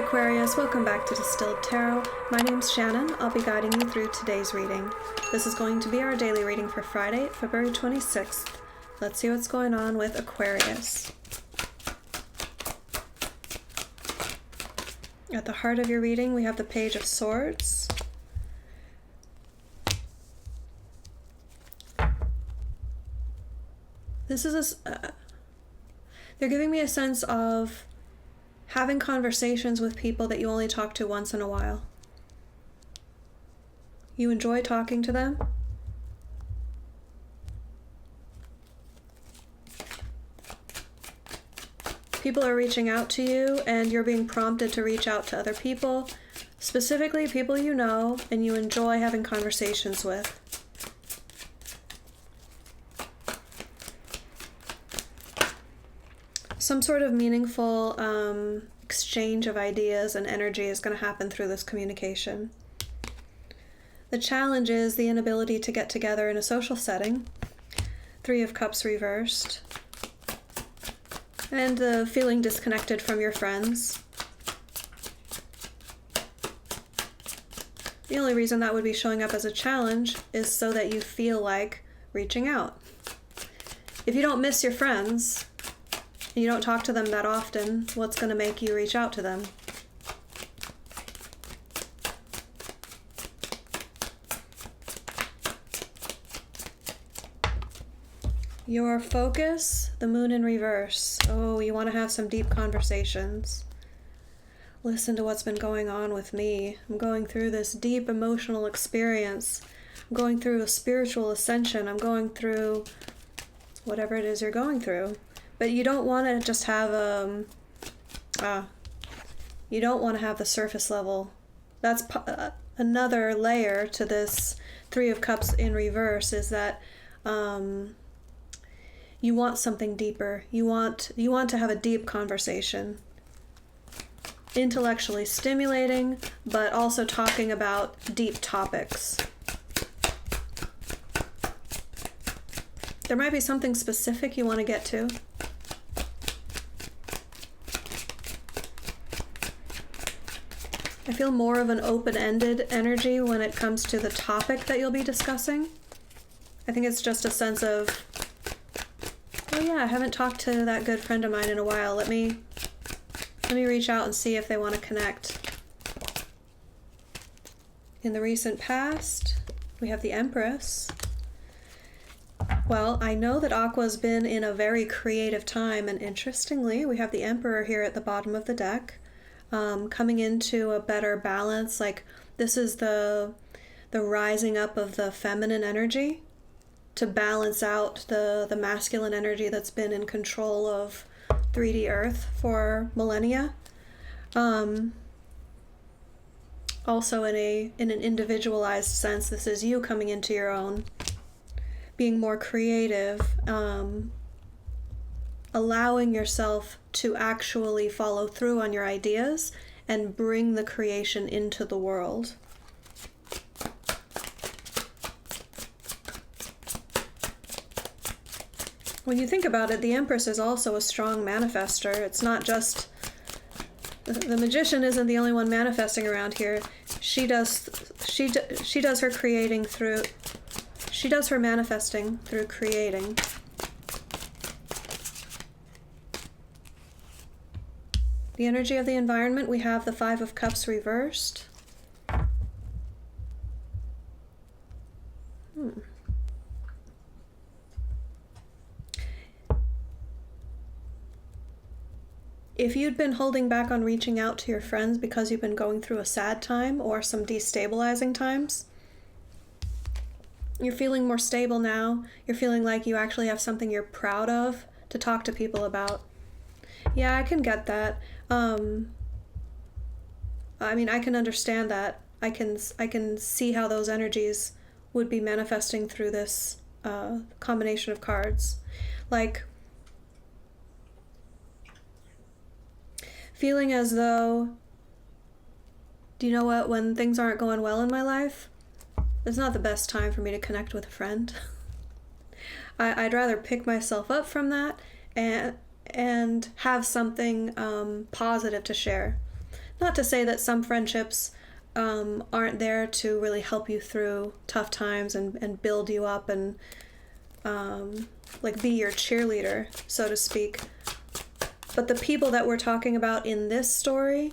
Aquarius, welcome back to Distilled Tarot. My name's Shannon. I'll be guiding you through today's reading. This is going to be our daily reading for Friday, February 26th. Let's see what's going on with Aquarius. At the heart of your reading, we have the Page of Swords. This is they're giving me a sense of having conversations with people that you only talk to once in a while. You enjoy talking to them. People are reaching out to you and you're being prompted to reach out to other people, specifically people you know and you enjoy having conversations with. Some sort of meaningful exchange of ideas and energy is going to happen through this communication. The challenge is the inability to get together in a social setting. Three of Cups reversed. And the feeling disconnected from your friends. The only reason that would be showing up as a challenge is so that you feel like reaching out. If you don't miss your friends, you don't talk to them that often, what's going to make you reach out to them? Your focus, the moon in reverse. Oh, you want to have some deep conversations. Listen to what's been going on with me. I'm going through this deep emotional experience. I'm going through a spiritual ascension. I'm going through whatever it is you're going through. But you don't want to just have you don't want to have the surface level. That's another layer to this Three of Cups in reverse, is that you want something deeper. You want to have a deep conversation. Intellectually stimulating, but also talking about deep topics. There might be something specific you want to get to. I feel more of an open-ended energy when it comes to the topic that you'll be discussing. I think it's just a sense of, oh yeah, I haven't talked to that good friend of mine in a while. Let me reach out and see if they want to connect. In the recent past, we have the Empress. Well, I know that Aqua's been in a very creative time, and interestingly, we have the Emperor here at the bottom of the deck. Coming into a better balance. Like, this is the rising up of the feminine energy to balance out the masculine energy that's been in control of 3D Earth for millennia. Also in an individualized sense, this is you coming into your own, being more creative, allowing yourself to actually follow through on your ideas and bring the creation into the world. When you think about it, the Empress is also a strong manifester. It's not just the Magician isn't the only one manifesting around here. She does her creating through, she does her manifesting through creating. The energy of the environment, we have the Five of Cups reversed. If you'd been holding back on reaching out to your friends because you've been going through a sad time or some destabilizing times, you're feeling more stable now. You're feeling like you actually have something you're proud of to talk to people about. Yeah, I can get that. I mean, I can understand that. I can see how those energies would be manifesting through this combination of cards. Like, feeling as though, do you know what, when things aren't going well in my life, it's not the best time for me to connect with a friend. I'd rather pick myself up from that and have something positive to share. Not to say that some friendships aren't there to really help you through tough times and build you up and like be your cheerleader, so to speak. But the people that we're talking about in this story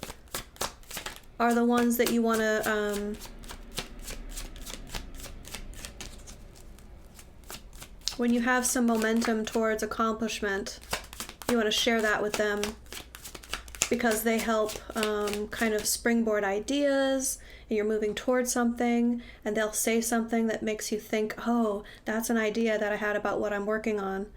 are the ones that you want to when you have some momentum towards accomplishment, you want to share that with them, because they help kind of springboard ideas, and you're moving towards something, and they'll say something that makes you think, oh, that's an idea that I had about what I'm working on.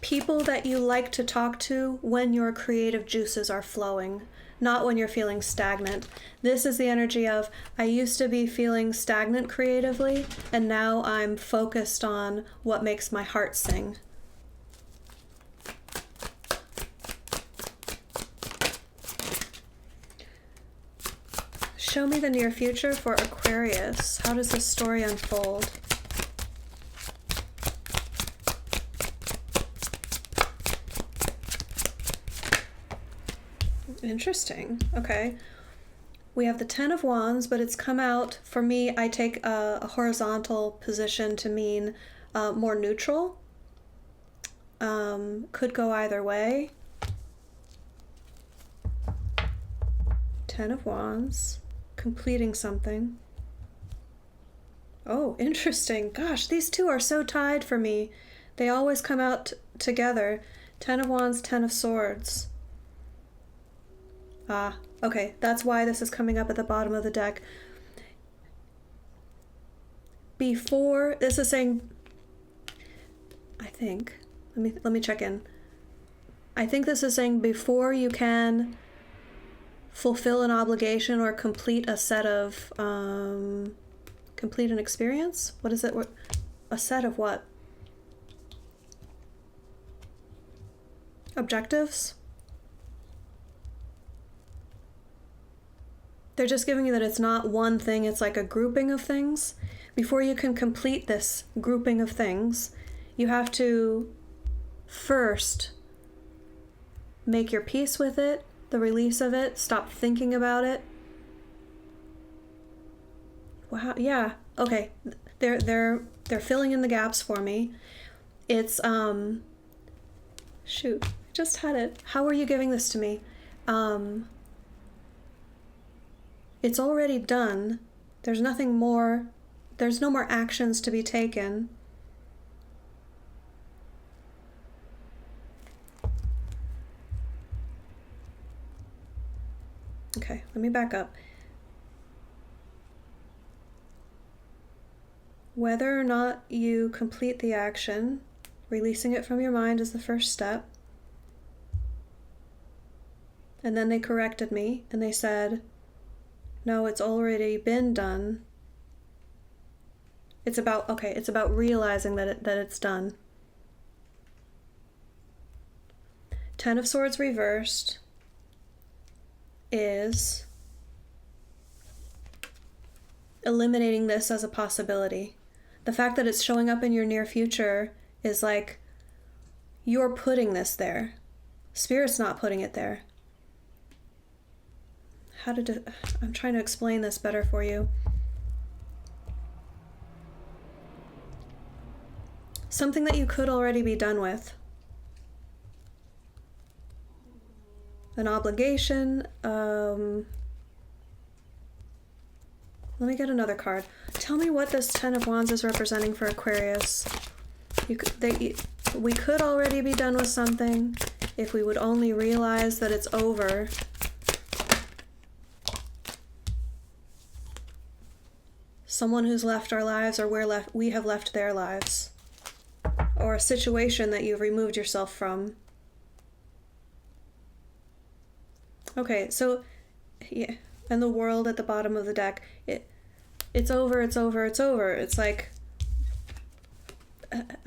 People that you like to talk to when your creative juices are flowing, not when you're feeling stagnant. This is the energy of, I used to be feeling stagnant creatively, and now I'm focused on what makes my heart sing. Show me the near future for Aquarius. How does this story unfold? Interesting. Okay. We have the Ten of Wands, but it's come out, for me, I take a horizontal position to mean more neutral. Could go either way. Ten of Wands, completing something. Oh, interesting. Gosh, these two are so tied for me. They always come out together. Ten of Wands, Ten of Swords. Ah, okay, that's why this is coming up at the bottom of the deck. Before, this is saying, I think, let me check in. I think this is saying before you can fulfill an obligation or complete a set of, complete an experience? What is it? A set of what? Objectives? They're just giving you that it's not one thing, it's like a grouping of things. Before you can complete this grouping of things, you have to first make your peace with it, the release of it, stop thinking about it. Wow, yeah, okay. They're filling in the gaps for me. It's shoot, I just had it. How are you giving this to me? It's already done. There's nothing more. There's no more actions to be taken. Okay, let me back up. Whether or not you complete the action, releasing it from your mind is the first step. And then they corrected me and they said, no, it's already been done. It's about realizing that it's done. Ten of Swords reversed is eliminating this as a possibility. The fact that it's showing up in your near future is like, you're putting this there. Spirit's not putting it there. I'm trying to explain this better for you. Something that you could already be done with. An obligation. Let me get another card. Tell me what this Ten of Wands is representing for Aquarius. We could already be done with something if we would only realize that it's over. Someone who's left our lives, or we have left their lives. Or a situation that you've removed yourself from. Okay, so, yeah, and the World at the bottom of the deck, it's over, it's over, it's over. It's like,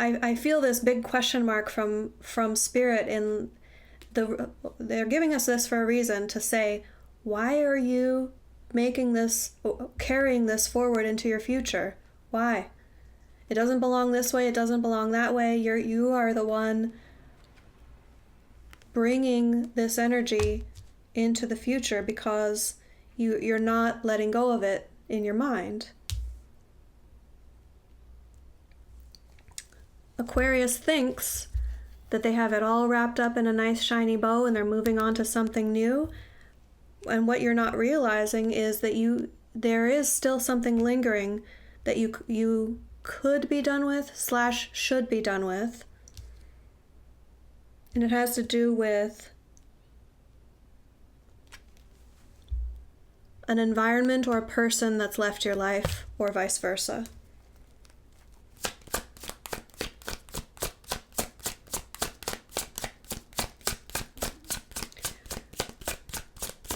I feel this big question mark from Spirit in they're giving us this for a reason, to say, why are you carrying this forward into your future? Why? It doesn't belong this way, it doesn't belong that way. You are the one bringing this energy into the future because you're not letting go of it in your mind. Aquarius thinks that they have it all wrapped up in a nice shiny bow and they're moving on to something new. And what you're not realizing is that there is still something lingering that you could be done with / should be done with. And it has to do with an environment or a person that's left your life, or vice versa.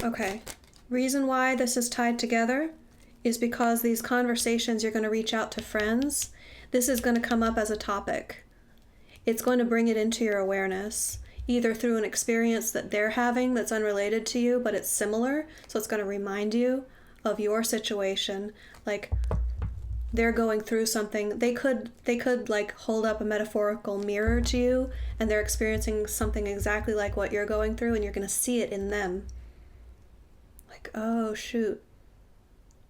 Okay, reason why this is tied together is because these conversations you're going to reach out to friends. This is going to come up as a topic. It's going to bring it into your awareness, either through an experience that they're having that's unrelated to you, but it's similar. So it's going to remind you of your situation. Like they're going through something. They could like hold up a metaphorical mirror to you and they're experiencing something exactly like what you're going through, and you're going to see it in them. Like, oh shoot.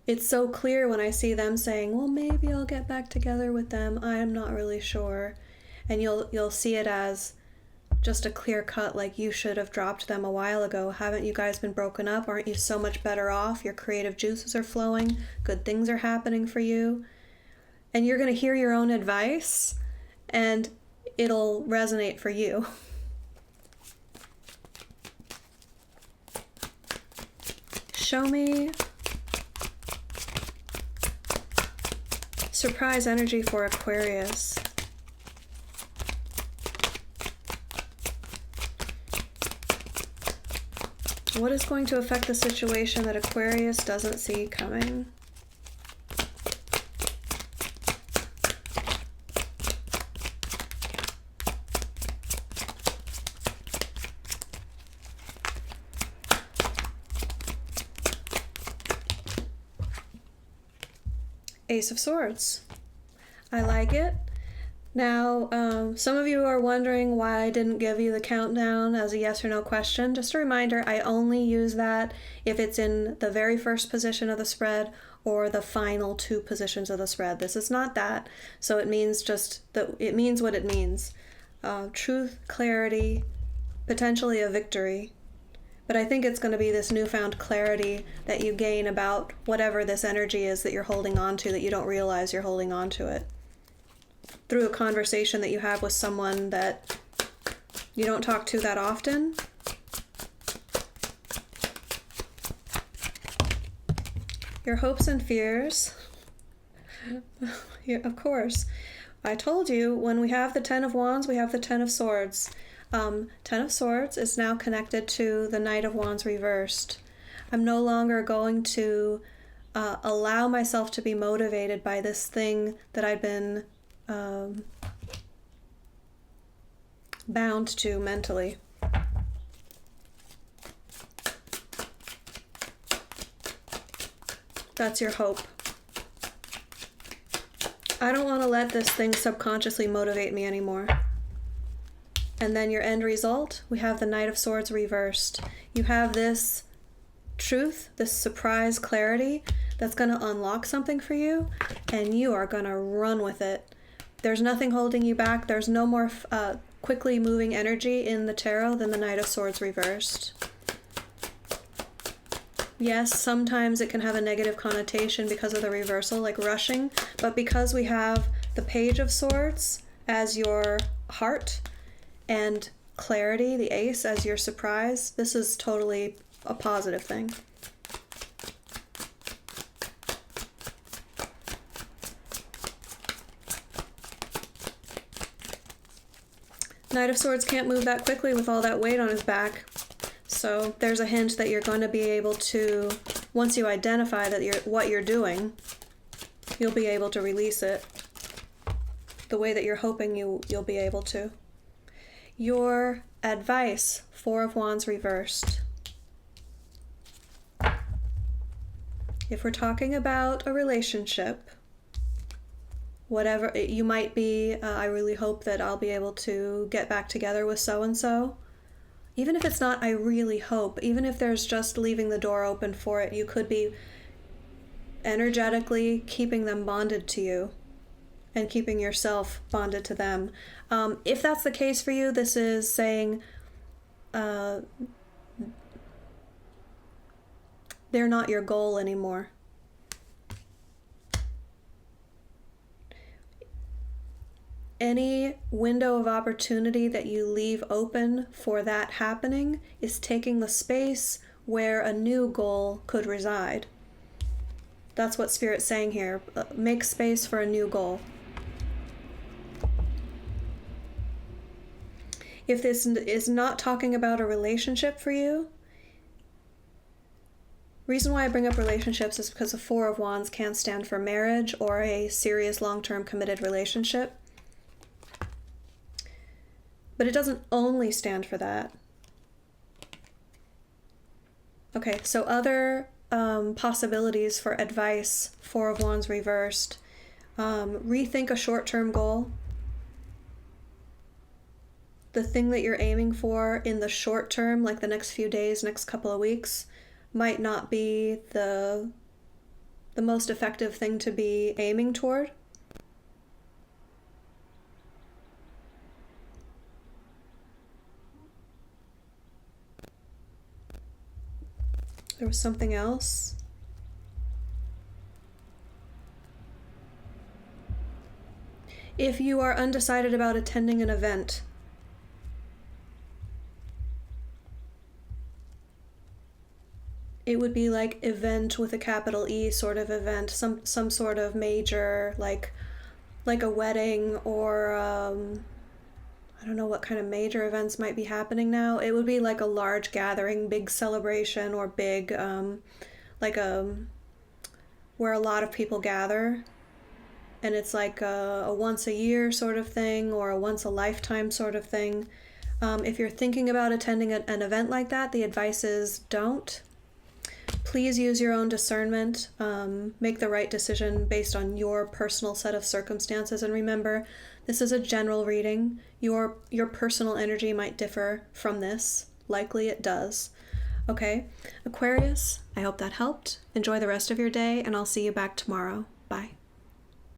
It's so clear when I see them saying, well, maybe I'll get back together with them. I'm not really sure. And you'll see it as just a clear cut, like you should have dropped them a while ago. Haven't you guys been broken up? Aren't you so much better off? Your creative juices are flowing. Good things are happening for you. And you're going to hear your own advice and it'll resonate for you. Show me surprise energy for Aquarius. What is going to affect the situation that Aquarius doesn't see coming? Ace of Swords. I like it. Now, some of you are wondering why I didn't give you the countdown as a yes or no question. Just a reminder, I only use that if it's in the very first position of the spread or the final 2 positions of the spread. This is not that, so it means it means what it means. Truth, clarity, potentially a victory. But I think it's going to be this newfound clarity that you gain about whatever this energy is that you're holding on to, that you don't realize you're holding on to it. Through a conversation that you have with someone that you don't talk to that often. Your hopes and fears. Yeah, of course. I told you, when we have the 10 of Wands, we have the 10 of Swords. 10 of Swords is now connected to the Knight of Wands reversed. I'm no longer going to allow myself to be motivated by this thing that I've been bound to mentally. That's your hope. I don't want to let this thing subconsciously motivate me anymore. And then your end result, we have the Knight of Swords reversed. You have this truth, this surprise clarity that's going to unlock something for you, and you are going to run with it. There's nothing holding you back. There's no more quickly moving energy in the tarot than the Knight of Swords reversed. Yes, sometimes it can have a negative connotation because of the reversal, like rushing, but because we have the Page of Swords as your heart and clarity, the Ace, as your surprise, this is totally a positive thing. Knight of Swords can't move that quickly with all that weight on his back. So there's a hint that you're going to be able to, once you identify that what you're doing, you'll be able to release it the way that you're hoping you'll be able to. Your advice, 4 of Wands reversed. If we're talking about a relationship, whatever you might be. I really hope that I'll be able to get back together with so and so. Even if it's not, I really hope, even if there's just leaving the door open for it, you could be energetically keeping them bonded to you and keeping yourself bonded to them. If that's the case for you, this is saying they're not your goal anymore. Any window of opportunity that you leave open for that happening is taking the space where a new goal could reside. That's what Spirit's saying here. Make space for a new goal. If this is not talking about a relationship for you, reason why I bring up relationships is because the Four of Wands can stand for marriage or a serious long-term committed relationship. But it doesn't only stand for that. Okay, so other possibilities for advice, Four of Wands reversed. Rethink a short-term goal. The thing that you're aiming for in the short term, like the next few days, next couple of weeks, might not be the most effective thing to be aiming toward. There was something else. If you are undecided about attending an event, it would be like event with a capital E sort of event, some sort of major, like a wedding, or I don't know what kind of major events might be happening now. It would be like a large gathering, big celebration, or big, where a lot of people gather. And it's like a once a year sort of thing, or a once a lifetime sort of thing. If you're thinking about attending an event like that, the advice is don't. Please use your own discernment. Make the right decision based on your personal set of circumstances. And remember, this is a general reading. Your personal energy might differ from this. Likely it does. Okay, Aquarius, I hope that helped. Enjoy the rest of your day, and I'll see you back tomorrow. Bye.